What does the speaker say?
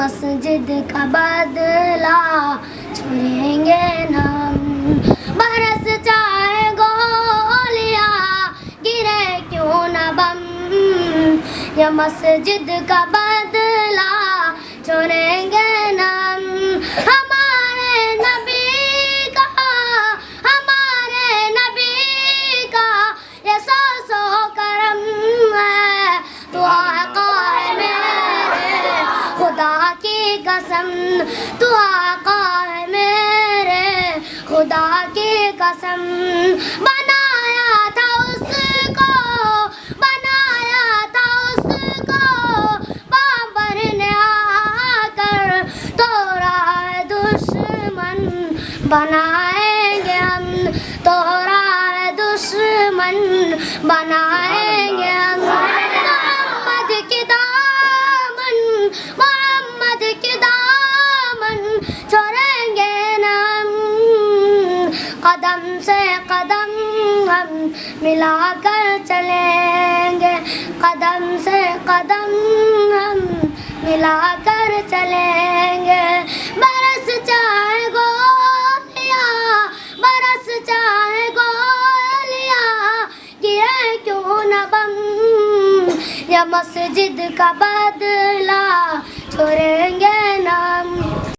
مسجد کا بدلہ چھوڑیں گے نہ ہم، برس جائے گولیاں گرے کیوں نہ بم، یہ مسجد کا بدلہ چھوڑیں گے نہ ہم، ہمارے نبی کا یہ سو کرم ہے، تو آقا ہے میرے خدا کی قسم، تو آقا ہے میرے خدا کی قسم، بنایا تھا اس کو بابر نے آ کر، توڑا ہے دشمن بنائیں گے ہم، توڑا ہے دشمن بنائیں گے ہم، محمد کی دامن چھوڑیں گے نہ ہم، قدم سے قدم ہم ملا کر چلیں گے، قدم سے قدم ہم ملا کر چلیں گے، برس چاہے گولیاں گرے کیوں نہ بم، یا مسجد کا بدلہ چھوڑیں گے نہ ہم۔